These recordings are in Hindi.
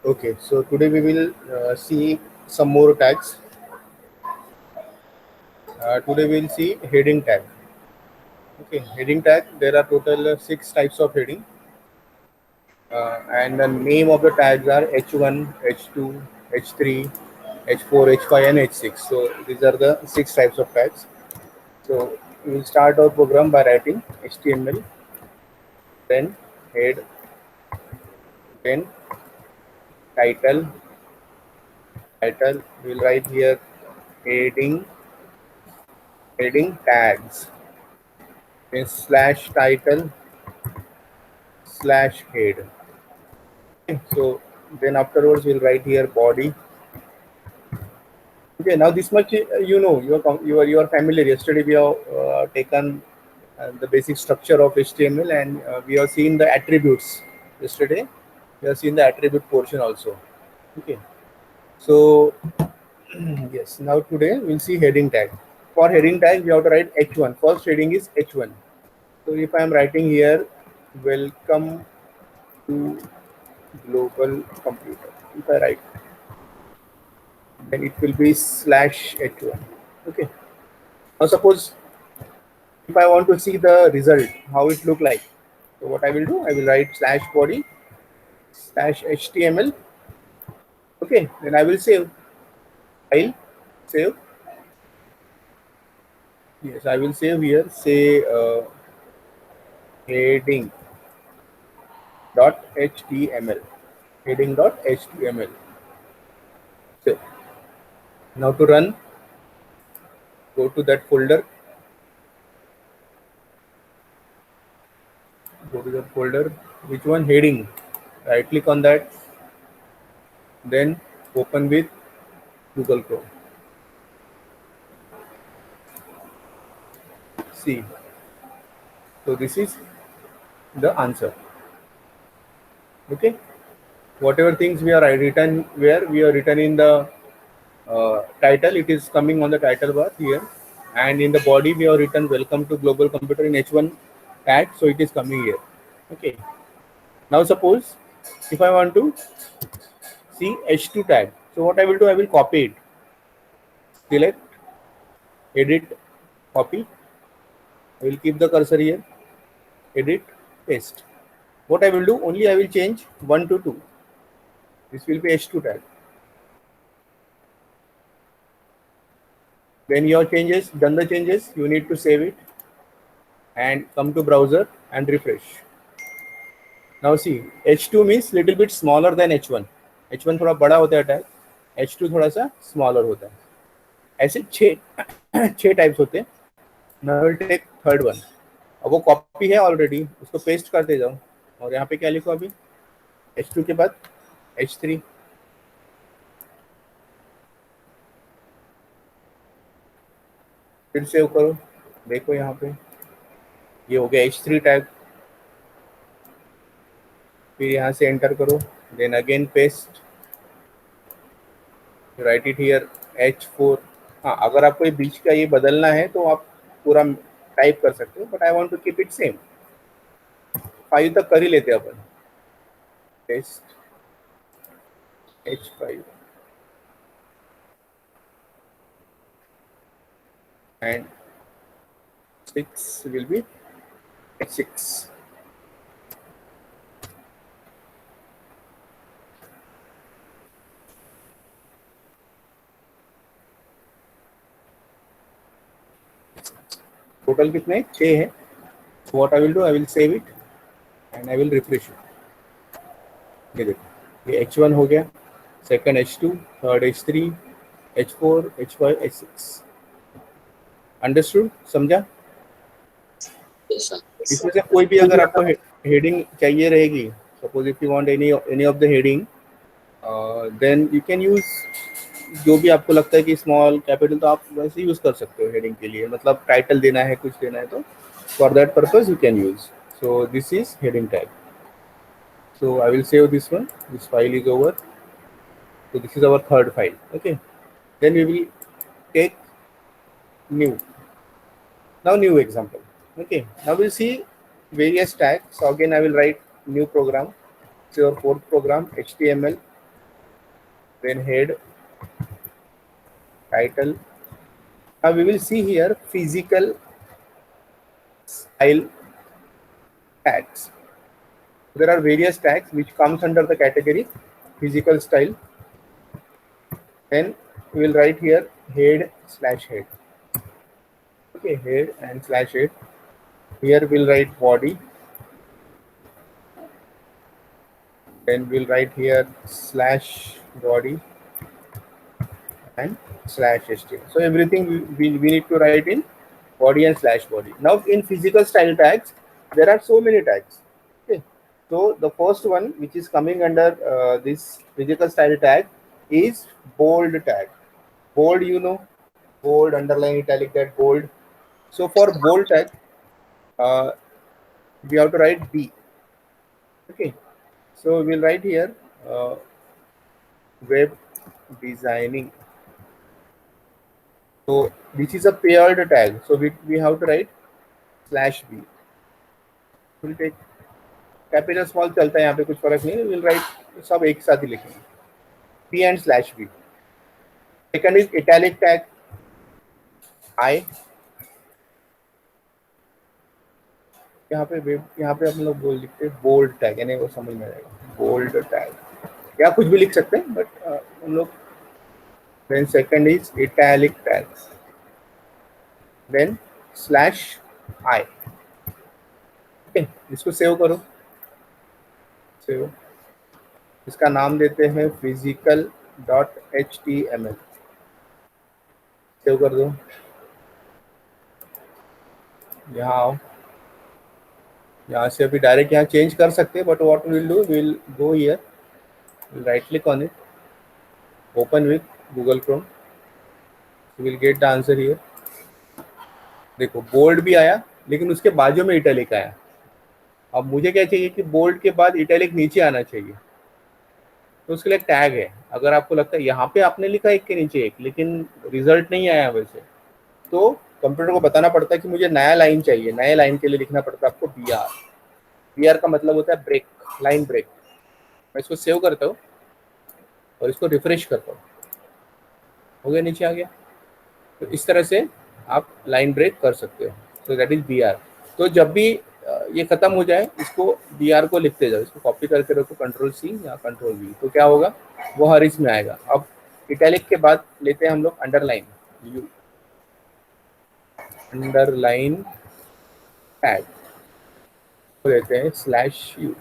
Okay, so today we will see some more tags. Today we will see heading tag. Okay, heading tag. There are total 6 types of heading, and the name of the tags are H1, H2, H3, H4, H5, and H6. So these are the 6 types of tags. So we will start our program by writing HTML, then head, then title. Title. We will write here heading, heading tags. Then slash title slash head. Okay, so then afterwards we'll write here body. Okay, now this much you are familiar. Yesterday we have taken the basic structure of HTML, and we have seen the attributes. Yesterday we have seen the attribute portion also. Okay, so yes, now today we'll see heading tag. For heading tag we have to write H1. First heading is H1. So if I am writing here, welcome to global computer. If I write, then it will be slash h1. Okay. Now suppose if I want to see the result, how it look like. So what I will do, I will write slash body slash html. Okay. Then I will save. File, save. Yes, I will save here. Say heading dot html. Heading dot html. So now to run, go to that folder. Go to the folder. Which one? Heading. Right click on that. Then open with Google Chrome. See. So this is the answer. Okay. Whatever things we are written where we are written in the title, it is coming on the title bar here, and in the body we have written welcome to global computer in H1 tag, so it is coming here. Okay. Now suppose if I want to see H2 tag, so what I will do, I will copy it. Select, edit, copy. I will keep the cursor here, edit, paste. What I will do, only I will change 1 to 2. This will be H2 tag. When your changes, done the changes, you need to save it and come to browser and refresh. Now see, H2 means little bit smaller than H1. H1 थोड़ा बड़ा होता है टैग, H2 थोड़ा सा smaller होता है. ऐसे 6 टाइप्स होते हैं. Now we'll take third one. अब वो कॉपी है ऑलरेडी, उसको पेस्ट करते जाओ और यहाँ पे क्या लिखो अभी, H2 के बाद H3. फिर सेव करो, देखो यहाँ पे ये हो गया H3 टैग. फिर यहाँ से एंटर करो, then again paste, write it here H4. हाँ, अगर आपको ये बीच का ये बदलना है तो आप पूरा टाइप कर सकते हो, but I want to keep it same. 5 तक कर ही लेते हैं अपन. Paste H5 and 6 will be H6. Total कितने 6 है. What I will do, I will save it and I will refresh it. ये देखो, ये H1 हो गया, second H2, third H3, H4, H5, H6. Understood, समझा? इसमें से कोई भी अगर आपको हेडिंग चाहिए रहेगी, suppose if you want any of the heading, then you can use जो भी आपको लगता है कि स्मॉल कैपिटल, तो आप वैसे यूज कर सकते हो हेडिंग के लिए. मतलब टाइटल देना है, कुछ देना है, तो for that purpose you can use. So this is heading tag. So I will save this one. This file is over. So this is our third file. Okay. Then we will take new. Now new example. Okay. Now we'll see various tags. So again I will write new program. It's your fourth program, HTML. then head, title. Now we will see here physical style tags. There are various tags which comes under the category physical style. Then we will write here head slash head. Okay, head and slash head. Here we'll write body. Then we'll write here slash body and slash html. So everything we need to write in body and slash body. Now in physical style tags, there are so many tags. Okay, so the first one which is coming under this physical style tag is bold tag. Bold, you know, bold, underline, italic, that bold. So for bold tag, we have to write B. Okay, so we'll write here web designing. So this is a paired tag. So we have to write slash B. We'll take capital small चलता है, यहाँ पे कुछ फर्क नहीं है. विल राइट सब एक साथ ही लिखेंगे, P and slash B. Second is italic tag I. यहाँ पे हम लोग बोल लिखते हैं बोल्ड टैग, यानी वो समझ में आएगा. बोल्ड टैग या कुछ भी लिख सकते हैं, बट हम लोग. Then second is italic tag, then slash I. Okay, इसको सेव करो. सेव, इसका नाम देते हैं physical.html. सेव कर दो. यहाँ आओ, यहाँ से अभी डायरेक्ट यहाँ चेंज कर सकते हैं, but what will do, will go here, will write click on it, open with Google Chrome, will get the answer here. देखो बोल्ड भी आया, लेकिन उसके बाजू में इटैलिक आया. अब मुझे क्या चाहिए कि बोल्ड के बाद इटैलिक नीचे आना चाहिए, तो उसके लिए टैग है. अगर आपको लगता है यहाँ पे आपने लिखा एक के नीचे एक, लेकिन रिजल्ट नहीं आया वैसे, तो कंप्यूटर को बताना पड़ता है कि मुझे नया लाइन चाहिए. नए लाइन के लिए लिखना पड़ता है आपको BR. BR का मतलब होता है ब्रेक, लाइन ब्रेक. मैं इसको सेव करता हूँ और इसको रिफ्रेश करता हूँ. हो गया, नीचे आ गया. तो इस तरह से आप लाइन ब्रेक कर सकते हो. तो दैट इज BR. तो जब भी ये खत्म हो जाए, इसको BR को लिखते जाओ. इसको कॉपी करके रखो, Ctrl+C या Ctrl+V. तो क्या होगा, वो हर इसमें आएगा. अब इटैलिक के बाद लेते हैं हम लोग अंडरलाइन. अंडरलाइन टैग को लेते हैं /U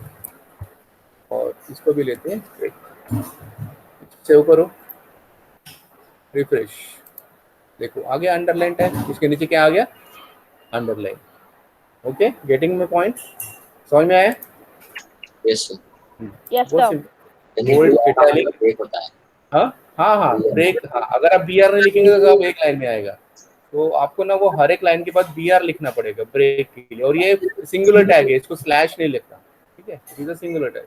और इसको भी लेते हैं ब्रेक. सेव करो, रिफ्रेश. देखो आ गया अंडरलाइन टैग. इसके नीचे क्या आ गया, underline. Okay, getting my point? समझ में आया? Yes sir. Yes sir. Bold, italic. Break होता है. हाँ ब्रेक. अगर आप BR नहीं लिखेंगे तो आप एक लाइन में आएगा. तो आपको ना वो हर एक लाइन के बाद BR लिखना पड़ेगा ब्रेक के लिए. और ये सिंगुलर टैग है, इसको स्लैश नहीं लिखना. ठीक है, इज अ सिंगुलर टैग.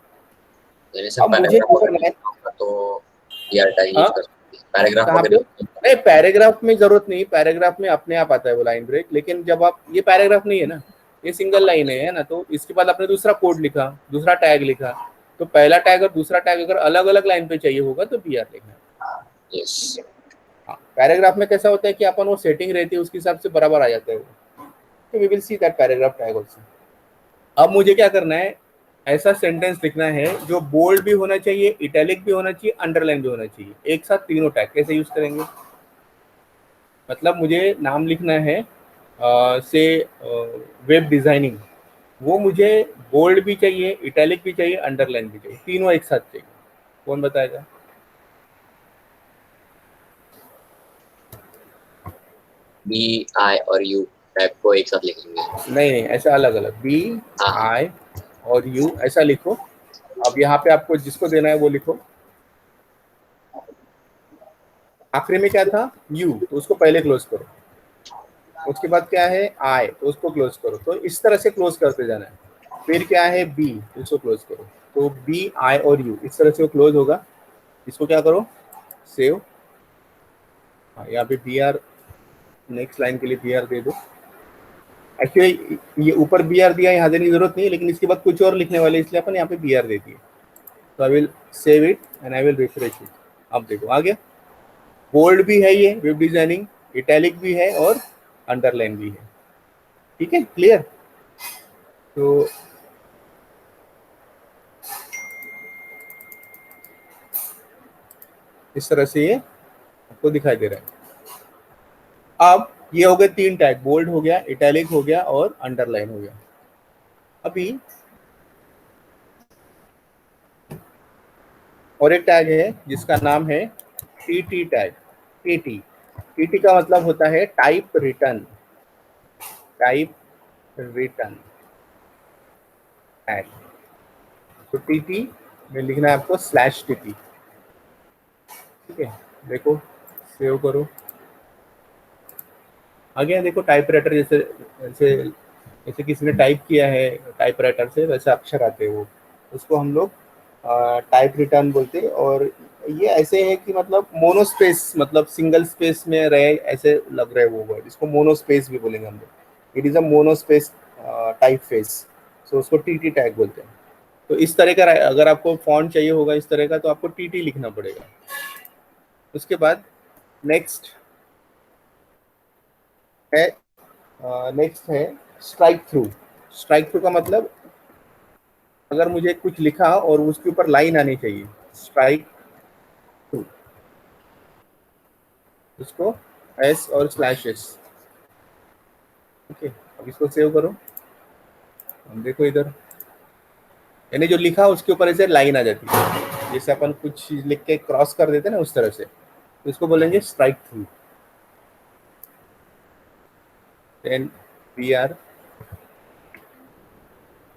अब मुझे तो BR टैग यूज कर सकते हैं. पैराग्राफ वगैरह नहीं, पैराग्राफ में जरूरत नहीं. पैराग्राफ में अपने आप आता है वो लाइन ब्रेक. लेकिन जब आप, ये पैराग्राफ नहीं है ना, ये सिंगल लाइन है ना, तो इसके बाद आपने दूसरा कोड लिखा, दूसरा टैग लिखा, तो पहला टैग और दूसरा टैग अगर अलग अलग लाइन पे चाहिए होगा तो BR लिखना. यस. हाँ, पैराग्राफ में कैसा होता है कि अपन वो सेटिंग रहती है उसके हिसाब से बराबर आ जाता है वो. तो we will see that paragraph tag also. अब मुझे क्या करना है, ऐसा सेंटेंस लिखना है जो बोल्ड भी होना चाहिए, इटैलिक भी होना चाहिए, अंडरलाइन भी होना चाहिए, एक साथ तीनों टैग. कैसे यूज करेंगे, मतलब मुझे नाम लिखना है से वेब डिजाइनिंग. वो मुझे बोल्ड भी चाहिए, इटैलिक भी चाहिए, अंडरलाइन भी चाहिए, तीनों एक साथ चाहिए. कौन बताएगा? B, I और U टैग को एक साथ लिखेंगे. नहीं, ऐसा अलग अलग. B, I और U ऐसा लिखो. अब यहाँ पे आपको जिसको देना है वो लिखो. आखिरी में क्या था, U, तो उसको पहले क्लोज करो. उसके बाद क्या है I, तो उसको क्लोज करो. तो इस तरह से क्लोज करते जाना है. फिर क्या है B, इसको क्लोज करो. तो B, I और U इस तरह से वो क्लोज होगा. इसको क्या करो, सेव. यहाँ पे BR, नेक्स्ट लाइन के लिए BR दे दो. एक्चुअली ये ऊपर BR दिया, यहाँ देने की जरूरत नहीं है, लेकिन इसके बाद कुछ और लिखने वाले, इसलिए अपन यहाँ पे BR दे दिए. तो आई will save it and I will refresh it. अब देखो आ गया, बोल्ड भी है ये वेब डिजाइनिंग, इटैलिक भी है और अंडरलाइन भी है। ठीक है, क्लियर। तो इस तरह से ये आपको दिखाई दे रहा है। अब ये हो गए 3 टैग, बोल्ड हो गया, इटैलिक हो गया और अंडरलाइन हो गया। अभी और एक टैग है जिसका नाम है टीटी टैग। टीटी, टीटी का मतलब होता है type return, type return tag. तो टीटी में लिखना है आपको /टीटी। ठीक है, देखो सेव करो, आ गया। देखो टाइपराइटर जैसे जैसे जैसे किसी ने टाइप किया है टाइपराइटर से वैसे अक्षर आते हैं वो, उसको हम लोग टाइप रिटर्न बोलते हैं। और ये ऐसे है कि मतलब मोनोस्पेस, मतलब सिंगल स्पेस में रहे ऐसे लग रहे वो वर्ड, इसको मोनोस्पेस भी बोलेंगे हम लोग। It is a monospace typeface, so उसको टीटी टैग बोलते हैं। तो इस तरह का अगर आपको फॉन्ट चाहिए होगा इस तरह का तो आपको टीटी लिखना पड़ेगा। उसके बाद नेक्स्ट है नेक्स्ट है स्ट्राइक थ्रू। स्ट्राइक थ्रू का मतलब अगर मुझे कुछ लिखा और उसके ऊपर लाइन आनी चाहिए, स्ट्राइक थ्रू, उसको एस और /s। ओके, अब इसको सेव करो। हम देखो इधर, यानी जो लिखा उसके ऊपर ऐसे लाइन आ जाती है, जैसे अपन कुछ चीज लिख के क्रॉस कर देते हैं ना उस तरह से, तो इसको बोलेंगे strike through. Then we are,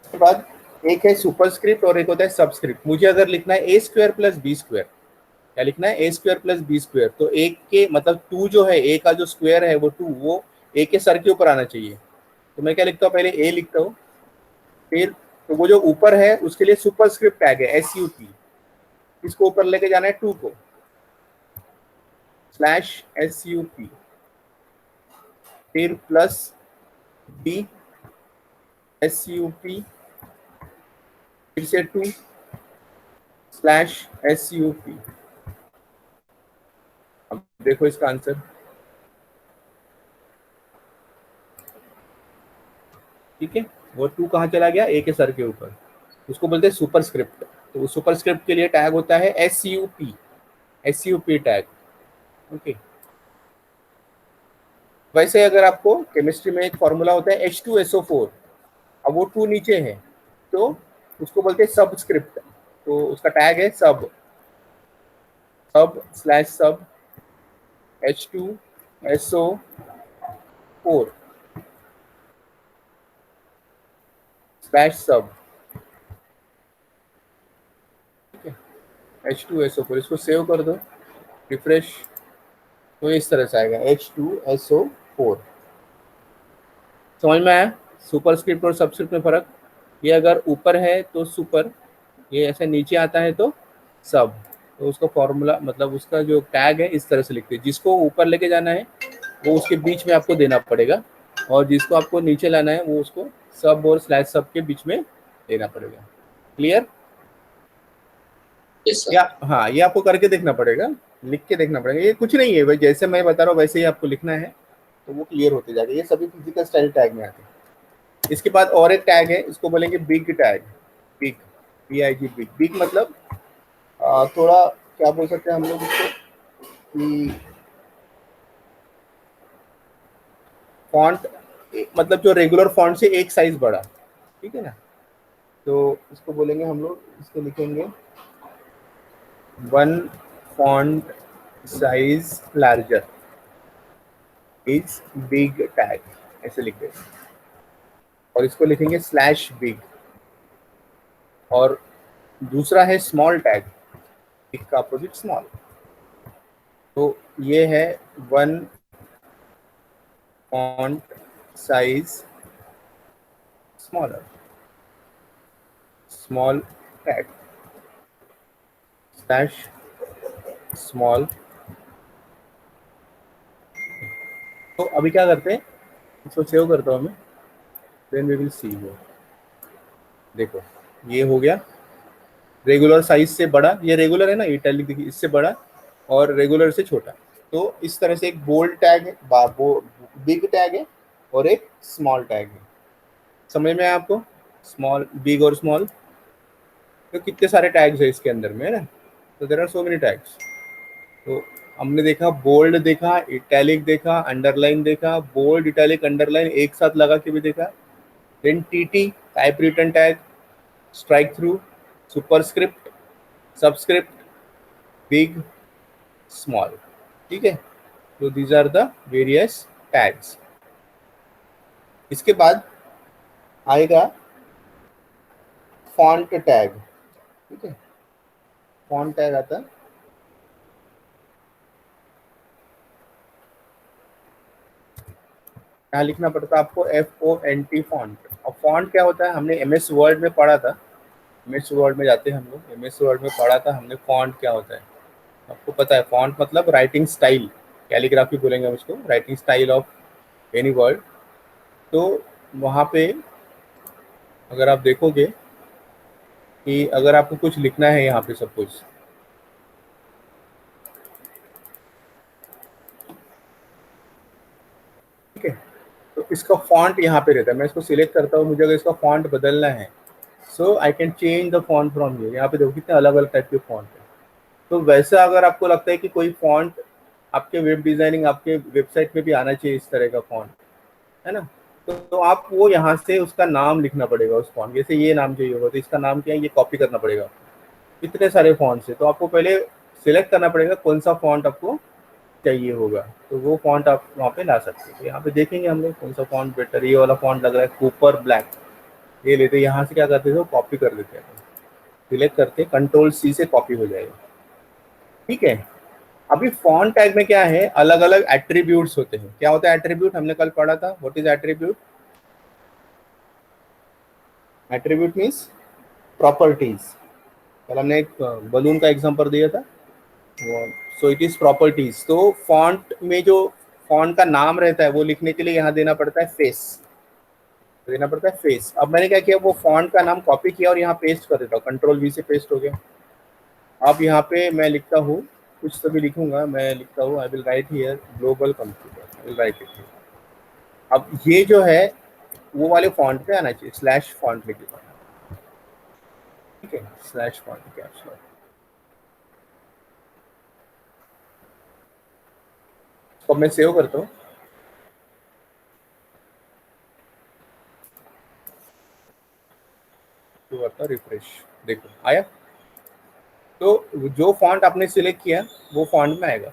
उसके बाद एक है सुपरस्क्रिप्ट और एक होता है सबस्क्रिप्ट। मुझे अगर लिखना है a² + b², क्या लिखना है a² + b², तो एक के मतलब 2 जो है, a का जो स्क्वायर है वो 2, वो a के सर के ऊपर आना चाहिए। तो मैं क्या लिखता हूँ, पहले a लिखता हूँ, फिर तो वो जो ऊपर है उसके लिए सुपरस्क्रिप्ट टैग है SUP, इसको ऊपर लेके जाना है 2 को, /SUP, फिर प्लस b SUP, फिर से 2 /SUP। अब देखो इसका आंसर, ठीक है। वो 2 कहाँ चला गया, a के सर के ऊपर, उसको बोलते हैं सुपरस्क्रिप्ट। तो सुपरस्क्रिप्ट के लिए टैग होता है SUP टैग। ओके, वैसे अगर आपको केमिस्ट्री में एक फॉर्मूला होता है H2SO4, अब वो 2 नीचे है तो उसको बोलते हैं सबस्क्रिप्ट, तो उसका टैग है सब, सब H2SO4 /सब। ठीक है, H2SO4, इसको सेव कर दो, रिफ्रेश, तो इस तरह से आएगा H2SO4। समझ में आया सुपरस्क्रिप्ट और सबस्क्रिप्ट में फर्क? ये अगर ऊपर है तो सुपर, ये ऐसे नीचे आता है तो सब। तो उसका फॉर्मूला मतलब उसका जो टैग है इस तरह से लिखते हैं, जिसको ऊपर लेके जाना है वो उसके बीच में आपको देना पड़ेगा, और जिसको आपको नीचे लाना है वो उसको सब और /सब के बीच में देना पड़ेगा। क्लियर? Yes sir. या हाँ, ये आपको करके देखना पड़ेगा, लिख के देखना पड़ेगा। ये कुछ नहीं है भाई, जैसे मैं बता रहा हूँ वैसे ही आपको लिखना है तो वो क्लियर होते जाएगा। ये सभी फिजिकल स्टाइल टैग में आते हैं। इसके बाद और एक टैग है, इसको बोलेंगे big tag. Big, BIG, big. Big मतलब थोड़ा क्या बोल सकते हैं हम लोग इसको कि फॉन्ट, मतलब जो रेगुलर फॉन्ट से एक साइज बड़ा, ठीक है ना। तो इसको बोलेंगे हम लोग, इसको लिखेंगे 1 font size larger is big tag, ऐसे लिख देंगे। और इसको लिखेंगे /बिग। और दूसरा है स्मॉल टैग, बिग का अपोजिट स्मॉल। तो ये है 1 font size smaller, small tag /small. तो अभी क्या करते हैं, इसको सेव करता हूँ मैं, देन वी विल सी वो। देखो ये हो गया रेगुलर साइज से बड़ा, ये रेगुलर है ना, इटैलिक देखिए, इससे बड़ा और रेगुलर से छोटा। तो इस तरह से एक बोल्ड टैग है, बिग टैग है, और एक स्मॉल टैग है। समझ में आया आपको? स्मॉल, बिग और स्मॉल। तो कितने सारे टैग्स है इसके अंदर में, है ना? तो there are so many tags. तो हमने देखा बोल्ड, देखा इटैलिक, देखा अंडरलाइन, देखा बोल्ड इटैलिक अंडरलाइन एक साथ लगा के भी देखा। Then TT, type written tag, strike through, superscript, subscript, big, small. ठीक है, तो these are the various tags. इसके बाद आएगा फॉन्ट टैग। ठीक है, फॉन्ट टैग आता है। यहाँ लिखना पड़ता है आपको FONT फॉन्ट। और फॉन्ट क्या होता है, हमने MS वर्ड में पढ़ा था। MS वर्ड में जाते हैं हम लोग, MS वर्ड में पढ़ा था हमने फॉन्ट क्या होता है। आपको पता है फॉन्ट मतलब राइटिंग स्टाइल, कैलीग्राफी बोलेंगे हम उसको, writing style of any word. तो वहाँ पे अगर आप देखोगे कि अगर आपको कुछ लिखना है यहाँ पे सब कुछ, ठीक है, तो इसका फॉन्ट यहाँ पे रहता है। मैं इसको सिलेक्ट करता हूँ, मुझे अगर इसका फॉन्ट बदलना है, so I can change the font from here. यहाँ पे देखो कितने अलग अलग टाइप के फॉन्ट है। तो वैसा अगर आपको लगता है कि कोई फॉन्ट आपके वेब डिजाइनिंग, आपके वेबसाइट में भी आना चाहिए इस तरह का फॉन्ट, है ना, तो आप वो यहाँ से उसका नाम लिखना पड़ेगा उस फॉन्ट। जैसे ये नाम चाहिए होगा तो इसका नाम क्या है, ये कॉपी करना पड़ेगा। इतने सारे फॉन्ट्स है, तो आपको पहले सिलेक्ट करना पड़ेगा कौन सा फॉन्ट आपको चाहिए होगा, तो वो फॉन्ट आप वहाँ पे ला सकते हैं। तो यहाँ पे देखेंगे हम लोग कौन सा फॉन्ट बेटर, ये वाला फॉन्ट लग रहा है कूपर ब्लैक, ये लेते हैं। यहाँ से क्या करते थे, कॉपी कर देते हैं, सिलेक्ट करते, Ctrl+C से कॉपी हो जाएगा। ठीक है, अभी फॉन्ट टैग में क्या है, अलग अलग एट्रीब्यूट्स होते हैं। क्या होता है एट्रीब्यूट, हमने कल पढ़ा था। What is attribute? Attribute means properties. कल हमने एक बलून का एग्जांपल दिया था, सो इट इज प्रॉपर्टीज। तो फॉन्ट में जो फॉन्ट का नाम रहता है वो लिखने के लिए यहाँ देना पड़ता है फेस, देना पड़ता है फेस। अब मैंने क्या किया, वो फॉन्ट का नाम कॉपी किया और यहाँ पेस्ट कर देता हूँ, Ctrl+V से पेस्ट हो गया। अब यहाँ पे मैं लिखता हूँ, कुछ तो भी लिखूंगा, मैं लिखता हूँ आई will right here global computer, I will right it. अब ये जो है वो वाले फॉन्ट पे आना चाहिए, स्लैश फॉन्ट लिख देता हूँ। ठीक है, स्लैश फॉन्ट कैप्स लॉक। तो मैं सेव करता हूँ, तो करता हूँ रिफ्रेश, देखो आया। तो जो फॉन्ट आपने सिलेक्ट किया वो फॉन्ट में आएगा।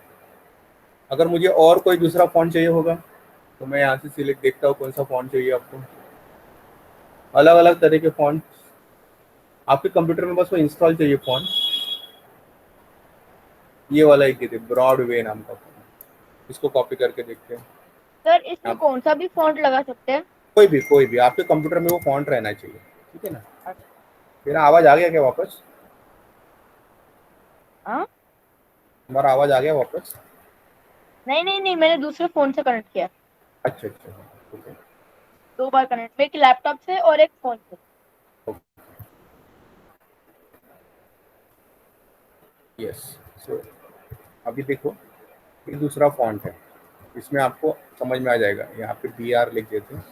अगर मुझे और कोई दूसरा फॉन्ट चाहिए होगा तो मैं यहाँ से सिलेक्ट देखता हूँ कौन सा फॉन्ट चाहिए आपको। अलग अलग तरह के फॉन्ट आपके कंप्यूटर में, बस वो इंस्टॉल चाहिए फॉन्ट। ये वाला एक देते, ब्रॉडवे नाम का फॉन्ट, इसको कॉपी करके देखते हैं। सर इसमें आप कौन सा भी फॉन्ट लगा सकते हैं? कोई भी आपके कंप्यूटर में वो फॉन्ट रहना चाहिए। ठीक है ना? मेरा आवाज आ गया क्या वापस? हाँ, हमारा आवाज आ गया वापस? नहीं नहीं नहीं, मैंने दूसरे फोन से कनेक्ट किया। अच्छा अच्छा, ठीक है। 2 बार कनेक्ट, एक लैपटॉप से और एक फोन से। यस, सो अभी देखो ये दूसरा फॉन्ट है, इसमें आपको समझ में आ जाएगा। यहाँ पे BR लिख देते हैं,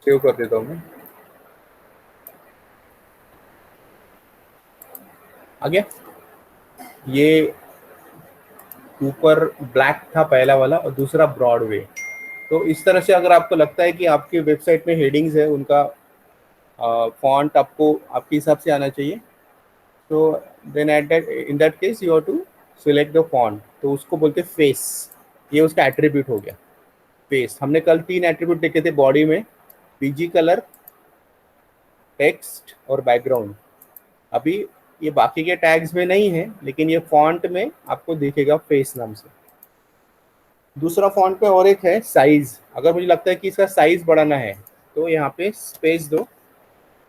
सेव कर देता हूँ मैं। आ गया। ये ऊपर ब्लैक था पहला वाला और दूसरा ब्रॉडवे। तो इस तरह से अगर आपको लगता है कि आपकी वेबसाइट में हेडिंग्स है, उनका फॉन्ट आपको आपके हिसाब से आना चाहिए, तो then at that in that case you have to select the font. तो उसको बोलते हैं फेस, ये उसका एट्रीब्यूट हो गया फेस। हमने कल 3 एट्रीब्यूट देखे थे बॉडी में, PG कलर, टेक्स्ट और बैकग्राउंड। अभी ये बाकी के टैग्स में नहीं है, लेकिन ये फॉन्ट में आपको दिखेगा फेस नाम से। दूसरा फॉन्ट पे और एक है साइज। अगर मुझे लगता है कि इसका साइज बढ़ाना है तो यहाँ पे स्पेस दो,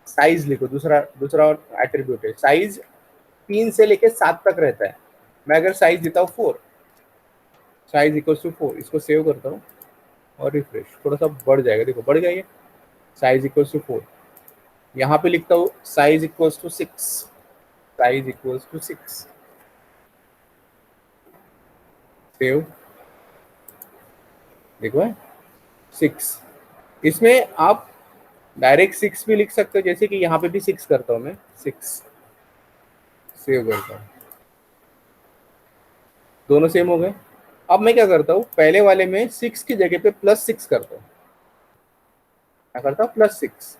साइज लिखो। दूसरा दूसरा एट्रीब्यूट है साइज, 3 से लेके 7 तक रहता है। मैं अगर साइज देता हूँ 4, साइज इक्वल टू 4, इसको सेव करता हूँ और रिफ्रेश, थोड़ा सा बढ़ जाएगा, देखो बढ़ गया ये, साइज इक्वल टू 4। यहाँ पे लिखता हूँ size equals to 6, size equals to 6, save, देखो है 6। इसमें आप डायरेक्ट 6 भी लिख सकते हो, जैसे कि यहाँ पे भी 6 करता हूँ मैं, 6 सेव करता हूँ, दोनों सेम हो गए। अब मैं क्या करता हूँ, पहले वाले में 6 की जगह पे +6 करता हूँ, क्या करता हूँ +6,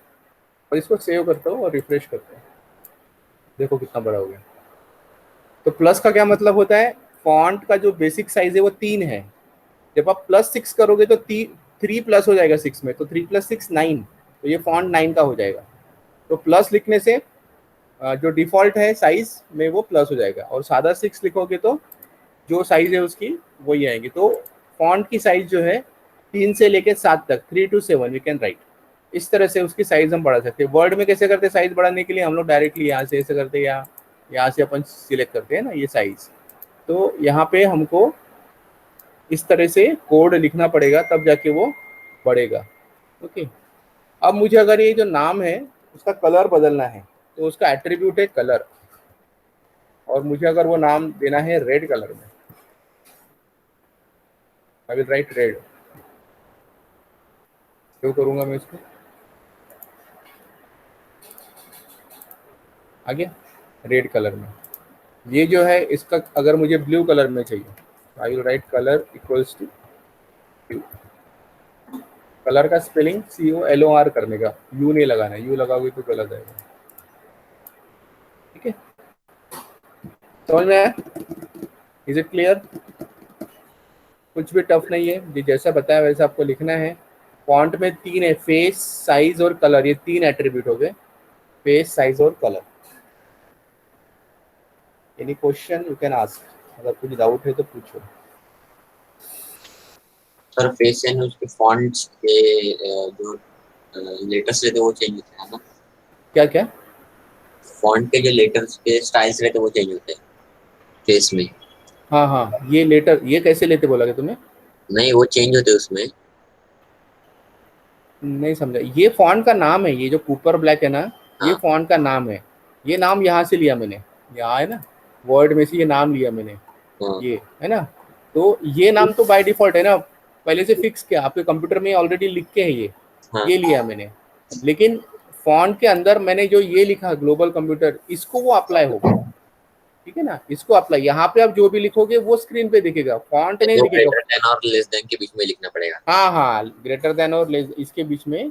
और इसको सेव करता हूँ और रिफ्रेश करता हूँ, देखो कितना बड़ा हो गया। तो प्लस का क्या मतलब होता है, फॉन्ट का जो बेसिक साइज है वो 3 है, जब आप +6 करोगे तो 3 प्लस हो जाएगा 6 में, तो 3 + 6 9, तो ये फॉन्ट 9 का हो जाएगा। तो प्लस लिखने से जो डिफॉल्ट है साइज में वो प्लस हो जाएगा, और सादा 6 लिखोगे तो जो साइज है उसकी वही आएगी। तो फॉन्ट की साइज जो है 3 से लेकर 7 तक, 3 to 7 वी कैन राइट, इस तरह से उसकी साइज हम बढ़ा सकते हैं। वर्ड में कैसे करते हैं साइज बढ़ाने के लिए, हम लोग डायरेक्टली यहाँ से ऐसे करते हैं, या यहाँ से अपन सिलेक्ट करते हैं ना ये साइज। तो यहाँ पे हमको इस तरह से कोड लिखना पड़ेगा, तब जाके वो बढ़ेगा। ओके, अब मुझे अगर ये जो नाम है उसका कलर बदलना है, तो उसका एट्रीब्यूट है कलर, और मुझे अगर वो नाम देना है रेड कलर में, आई विल राइट रेड, सेव करूंगा मैं इसको, आ गया रेड कलर में। ये जो है इसका अगर मुझे ब्लू कलर में चाहिए, I will write colour equals to blue. Colour का स्पेलिंग COLOR करने का, यू नहीं लगाना है, यू लगाओगे तो गलत आएगा। ठीक है, समझ में आया? Is it clear? कुछ भी टफ नहीं है, ये जैसा बताया वैसा आपको लिखना है। फॉन्ट में 3 है, फेस, साइज और कलर, ये 3 एट्रीब्यूट हो गए, फेस, साइज और colour. Any question you can ask, अगर कुछ डाउट है तो पूछो। सर फेस एंड उसके फॉन्ट्स के जो लेटर्स रहते हैं वो चेंज होते हैं ना? क्या क्या? फॉन्ट के जो लेटर्स के स्टाइल्स रहते हैं वो चेंज होते हैं फेस में? हाँ हाँ, ये लेटर ये कैसे लेते बोला क्या तुम्हें? नहीं, वो चेंज होते हैं उसमें। नहीं समझा, ये फॉन्ट का नाम है, ये जो कूपर ब्लैक है ना, ये हाँ फॉन्ट का नाम है। ये नाम यहाँ से लिया मैंने, यहाँ है ना, वर्ड में से ये नाम लिया मैंने, हाँ ये है ना। तो ये नाम तो बाय डिफॉल्ट है ना, पहले से फिक्स किया, आपके कंप्यूटर में ऑलरेडी लिख के है हाँ। ये लिया मैंने। लेकिन फॉन्ट के अंदर मैंने जो ये लिखा ग्लोबल कंप्यूटर, इसको वो अप्लाई होगा, ठीक है ना, इसको अप्लाई, यहाँ पे आप जो भी लिखोगे वो स्क्रीन पे दिखेगा, फॉन्ट नहीं वो दिखेगा। ग्रेटर देन और लेस देन के बीच में लिखना पड़ेगा। हाँ हाँ, ग्रेटर देन और लेस, इसके बीच में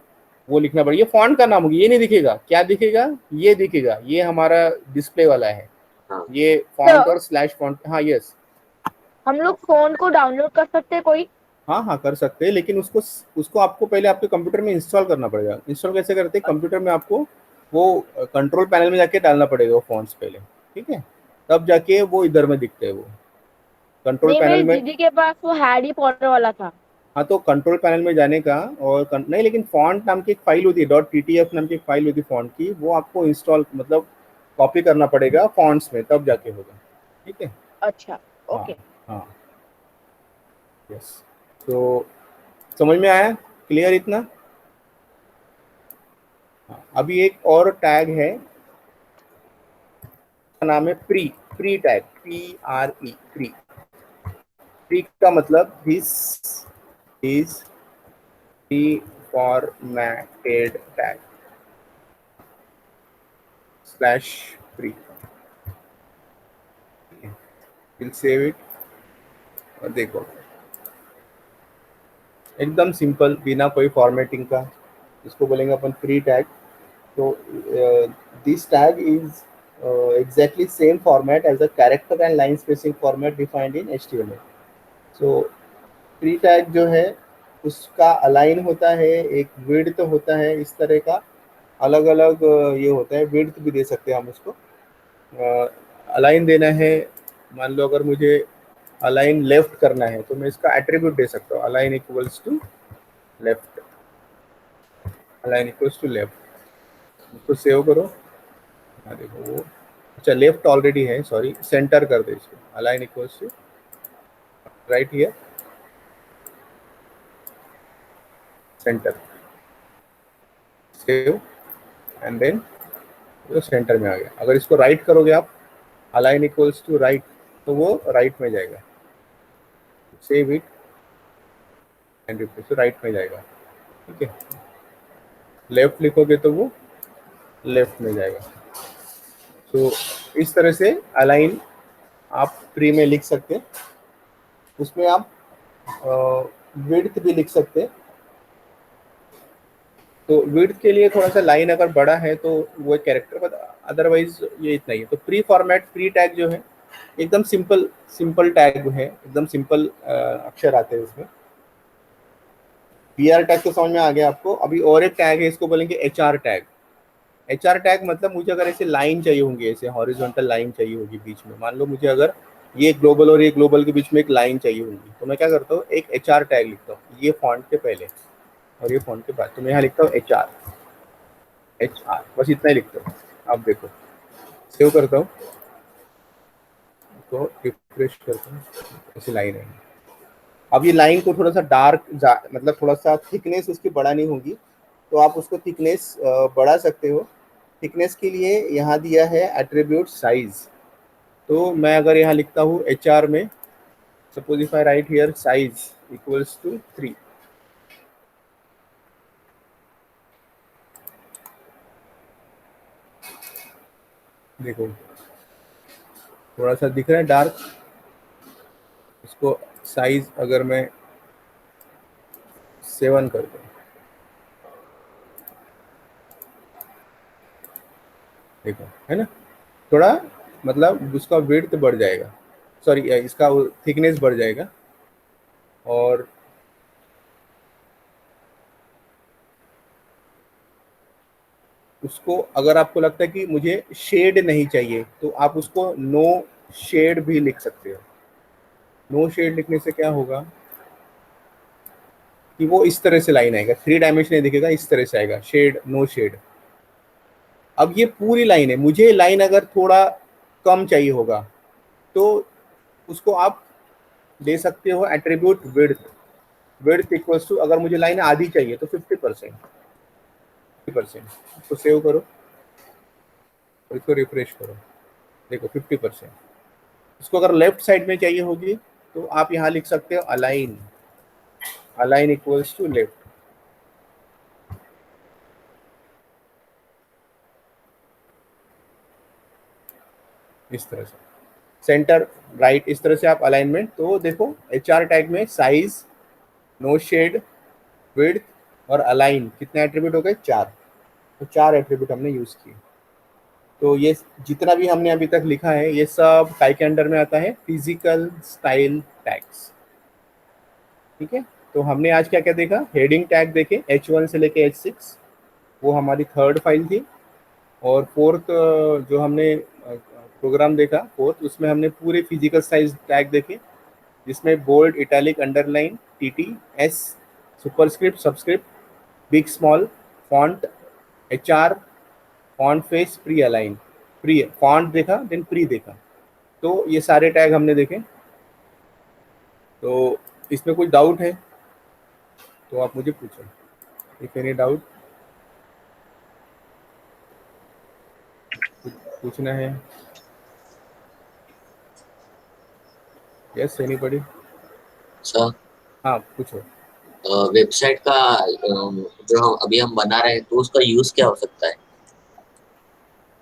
वो लिखना पड़ेगा। ये फॉन्ट का नाम होगा, ये नहीं दिखेगा, क्या दिखेगा, ये दिखेगा, ये हमारा डिस्प्ले वाला है, हाँ ये फॉन्ट तो और स्लैश फॉन्ट। हाँ यस, हम लोग फोन को डाउनलोड कर सकते हैं कोई? हाँ हाँ कर सकते हैं, लेकिन उसको उसको आपको पहले आपके कंप्यूटर में इंस्टॉल करना पड़ेगा। इंस्टॉल कैसे करते हैं, कंप्यूटर में आपको वो कंट्रोल पैनल में जाके डालना पड़ेगा वो फॉन्ट्स पहले, ठीक है, तब जाके वो इधर में दिखते हैं वो कंट्रोल नहीं, पैनल मेरी में। दीदी के पास वो हैरी पॉटर वाला था। हाँ तो कंट्रोल पैनल में जाने का, और नहीं, लेकिन फॉन्ट नाम की एक फाइल होती है, .ttf नाम की एक फाइल होती है फॉन्ट की, वो आपको इंस्टॉल मतलब कॉपी करना पड़ेगा फॉन्ट्स में, तब जाके होगा, ठीक है। अच्छा, हाँ ओके। हाँ यस, तो समझ में आया, क्लियर इतना? हाँ, अभी एक और टैग है, का नाम है pre, pre tag, PRE, pre. Pre का मतलब this is pre formatted tag slash pre, will save it, और देखो एकदम सिंपल, बिना कोई फॉर्मेटिंग का, इसको बोलेंगे अपन प्री टैग। तो this tag is exactly same format as the character and line spacing format defined in HTML. So pre tag जो है उसका अलाइन होता है, एक विड्थ होता है, इस तरह का अलग अलग ये होता है, विड्थ भी दे सकते हैं हम उसको, अलाइन देना है। मान लो अगर मुझे अलाइन लेफ्ट करना है तो मैं इसका एट्रीब्यूट दे सकता हूँ, align equals to left, align equals to left. उसको सेव करो, हाँ देखो वो, अच्छा लेफ्ट ऑलरेडी है, सॉरी, सेंटर कर दे इसको, align equals to right here, centre, save and then वो सेंटर में आ गया। अगर इसको राइट करोगे आप, अलाइन इक्वल्स टू राइट, तो वो राइट में जाएगा। सेव इट एंड रिप्लेस, तो राइट में जाएगा। ठीक है, लेफ्ट लिखोगे तो वो लेफ्ट में जाएगा। तो इस तरह से अलाइन आप ट्री में लिख सकते हैं। उसमें आप विड्थ भी लिख सकते हैं। तो विड्थ के लिए थोड़ा सा लाइन अगर बड़ा है तो वो एक कैरेक्टर, बट अदरवाइज ये इतना ही है। तो प्री फॉर्मेट, प्री टैग जो है एकदम सिंपल सिंपल टैग है, एकदम सिंपल अक्षर आते हैं उसमें। पीआर टैग तो समझ में आ गया आपको। अभी और एक टैग है, इसको बोलेंगे एचआर टैग। एचआर टैग मतलब मुझे अगर ऐसे लाइन चाहिए होंगी, ऐसे हॉरिजॉन्टल लाइन चाहिए होगी बीच में, मान लो मुझे अगर ये ग्लोबल और ये ग्लोबल के बीच में एक लाइन चाहिए होगी, तो मैं क्या करता हूँ, एक एचआर टैग लिखता हूँ, ये फॉन्ट के पहले और ये फॉन्ट के बाद। तो मैं यहाँ लिखता हूँ एचआर, एचआर, बस इतना ही लिखता हूँ। अब देखो, सेव करता हूँ तो रिफ्रेश करता हूँ, ऐसी लाइन है। अब ये लाइन को थोड़ा सा डार्क, मतलब थोड़ा सा थिकनेस उसकी बढ़ानी होगी, तो आप उसको थिकनेस बढ़ा सकते हो। थिकनेस के लिए यहाँ दिया है एट्रीब्यूट साइज। तो मैं अगर यहाँ लिखता हूँ एच आर में, suppose if I write here size equals to 3, देखो थोड़ा सा दिख रहा है डार्क। इसको साइज अगर मैं 7 कर दूँ, देखो है ना, थोड़ा मतलब उसका विड्थ बढ़ जाएगा, सॉरी इसका थिकनेस बढ़ जाएगा। और उसको अगर आपको लगता है कि मुझे शेड नहीं चाहिए, तो आप उसको नो शेड भी लिख सकते हो। नो शेड लिखने से क्या होगा कि वो इस तरह से लाइन आएगा, 3 डायमेंशन नहीं दिखेगा, इस तरह से आएगा, शेड, नो शेड। अब ये पूरी लाइन है, मुझे लाइन अगर थोड़ा कम चाहिए होगा तो उसको आप दे सकते हो attribute width. Width equals to, अगर मुझे लाइन आधी चाहिए तो 50%, 50%। इसको सेव करो और इसको रिफ्रेश करो, देखो 50%। इसको अगर लेफ्ट साइड में चाहिए होगी तो आप यहाँ लिख सकते हो align, align equals to left, इस तरह से सेंटर राइट, इस तरह से आप अलाइनमेंट। तो देखो एचआर टैग में साइज, नो शेड, विड्थ और अलाइन कितने एट्रीब्यूट हो गए, 4। तो 4 एट्रीब्यूट हमने यूज किए। तो ये जितना भी हमने अभी तक लिखा है ये सब काय के अंडर में आता है, फिजिकल स्टाइल टैग्स। ठीक है, तो हमने आज क्या क्या देखा, हेडिंग टैग देखे H1 से लेके H6, वो हमारी थर्ड फाइल थी। और फोर्थ जो हमने प्रोग्राम देखा फोर्थ, उसमें हमने पूरे फिजिकल साइज टैग देखे, जिसमें bold, italic, underline, TT, S, superscript, subscript, big small, font, HR, font face, pre align, pre font देखा, देन प्री देखा। तो ये सारे टैग हमने देखे। तो इसमें कोई डाउट है तो आप मुझे पूछो, इफ एनी डाउट पूछना है। Yes, anybody? सर, हाँ पूछो। वेबसाइट का जो अभी हम बना रहे हैं तो उसका यूज क्या हो सकता है?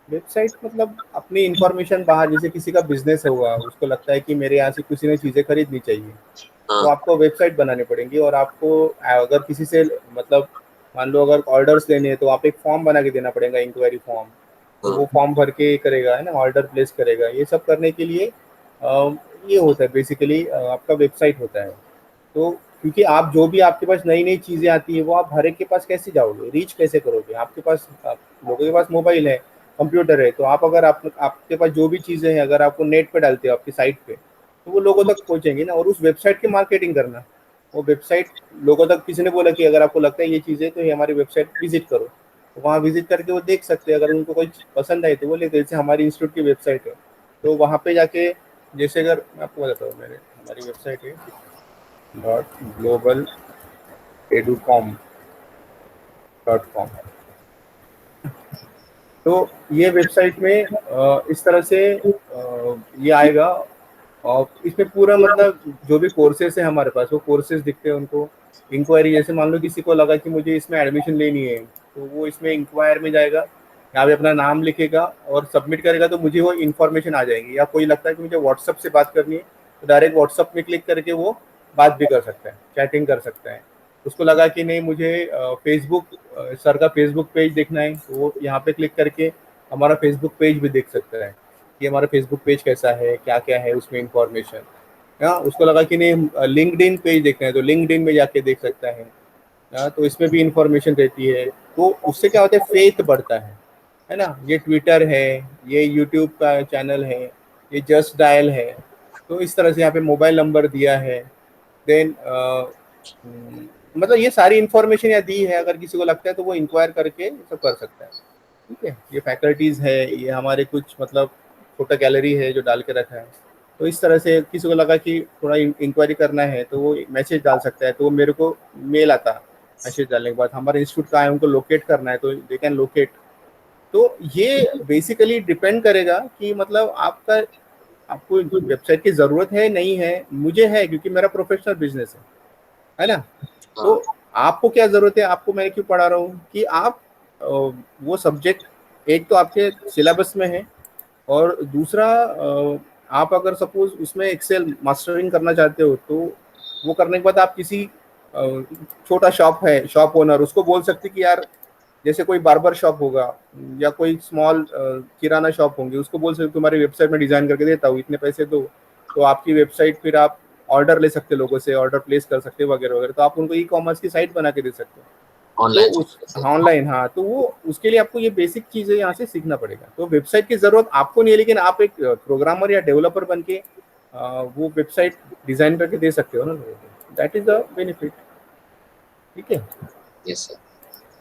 वेबसाइट मतलब अपनी इंफॉर्मेशन बाहर, जैसे किसी का बिजनेस होगा, उसको लगता है कि मेरे यहाँ से किसी ने चीज़ें खरीदनी चाहिए, तो हाँ आपको वेबसाइट बनानी पड़ेगी। और आपको अगर किसी से मतलब मान लो अगर ऑर्डर्स लेने हैं तो आप एक फॉर्म बना के देना पड़ेगा, इंक्वायरी फॉर्म। तो हाँ वो फॉर्म भर के करेगा, है ना, ऑर्डर प्लेस करेगा। ये सब करने के लिए ये होता है बेसिकली, आपका वेबसाइट होता है। तो क्योंकि आप जो भी आपके पास नई नई चीज़ें आती है वो आप हर एक के पास कैसे जाओगे, रीच कैसे करोगे? आपके पास लोगों के पास मोबाइल है, कंप्यूटर है, तो आप अगर आपके पास जो भी चीज़ें हैं अगर आपको नेट पे डालते हो आपकी साइट पे, तो वो लोगों तक पहुंचेंगी ना। और उस वेबसाइट की मार्केटिंग करना, वो वेबसाइट लोगों तक, किसी ने बोला कि अगर आपको लगता है ये चीज़ें, तो ये हमारी वेबसाइट विजिट करो, तो वहाँ विजिट करके वो देख सकते हैं। अगर उनको कोई पसंद आई तो वो लेते, जैसे हमारी इंस्टीट्यूट की वेबसाइट है तो वहाँ पे जाके, जैसे अगर मैं आपको बताता हूँ, मेरे हमारी वेबसाइट है .globaleducom.com। तो ये वेबसाइट में इस तरह से ये आएगा, और इसमें पूरा मतलब जो भी कोर्सेज है हमारे पास वो कोर्सेज दिखते हैं उनको। इंक्वायरी, जैसे मान लो किसी को लगा कि मुझे इसमें एडमिशन लेनी है, तो वो इसमें इंक्वायर में जाएगा, यहाँ पे अपना नाम लिखेगा और सबमिट करेगा, तो मुझे वो इन्फॉर्मेशन आ जाएगी। या कोई लगता है कि मुझे व्हाट्सअप से बात करनी है, तो डायरेक्ट व्हाट्सअप में क्लिक करके वो बात भी कर सकता है, चैटिंग कर सकता है। उसको लगा कि नहीं मुझे फेसबुक, सर का फेसबुक पेज देखना है, तो वो यहाँ पे क्लिक करके हमारा फेसबुक पेज भी देख सकता है कि हमारा फेसबुक पेज कैसा है, क्या क्या है उसमें इंफॉर्मेशन। हाँ, उसको लगा कि नहीं लिंक्डइन पेज देखना है, तो लिंक्डइन में जाके देख सकता है। हाँ, तो इसमें भी इंफॉर्मेशन रहती है। तो उससे क्या होता है, फेथ बढ़ता है ना। ये ट्विटर है, ये यूट्यूब का चैनल है, ये जस्ट डायल है। तो इस तरह से यहाँ पे मोबाइल नंबर दिया है। देन मतलब ये सारी इंफॉर्मेशन यहाँ दी है, अगर किसी को लगता है तो वो इंक्वायर करके सब कर सकता है। ठीक है, ये फैकल्टीज़ है, ये हमारे कुछ मतलब फोटो गैलरी है जो डाल के रखा है। तो इस तरह से किसी को लगा कि थोड़ा इंक्वायरी करना है तो वो मैसेज डाल सकता है, तो वो मेरे को मेल आता है। मैसेज डालने के बाद हमारे इंस्टीट्यूट कहाँ है उनको लोकेट करना है, तो दे कैन लोकेट। तो ये बेसिकली डिपेंड करेगा कि मतलब आपको वेबसाइट की ज़रूरत है नहीं है। मुझे है, क्योंकि मेरा प्रोफेशनल बिजनेस है ना। तो आपको क्या ज़रूरत है, आपको मैं क्यों पढ़ा रहा हूँ कि आप वो सब्जेक्ट एक तो आपके सिलेबस में है, और दूसरा आप अगर सपोज उसमें एक्सेल मास्टरिंग करना चाहते हो, तो वो करने के बाद आप किसी छोटा शॉप है, शॉप ओनर, उसको बोल सकते कि यार, जैसे कोई बार्बर शॉप होगा या कोई स्मॉल किराना शॉप होंगे, उसको बोल सकते तुम्हारी वेबसाइट में डिज़ाइन करके देता हूँ, इतने पैसे दो, तो आपकी वेबसाइट फिर आप ऑर्डर ले सकते, लोगों से ऑर्डर प्लेस कर सकते वगैरह वगैरह। तो आप उनको ई कॉमर्स की साइट बना के दे सकते हो ऑनलाइन तो उस ऑनलाइन। हाँ, तो वो उसके लिए आपको ये बेसिक चीज़ें यहाँ से सीखना पड़ेगा। तो वेबसाइट की ज़रूरत आपको नहीं है, लेकिन आप एक प्रोग्रामर या डेवलपर बन के वो वेबसाइट डिज़ाइन करके दे सकते हो ना लोगों को। That is the benefit. ठीक है। Yes sir.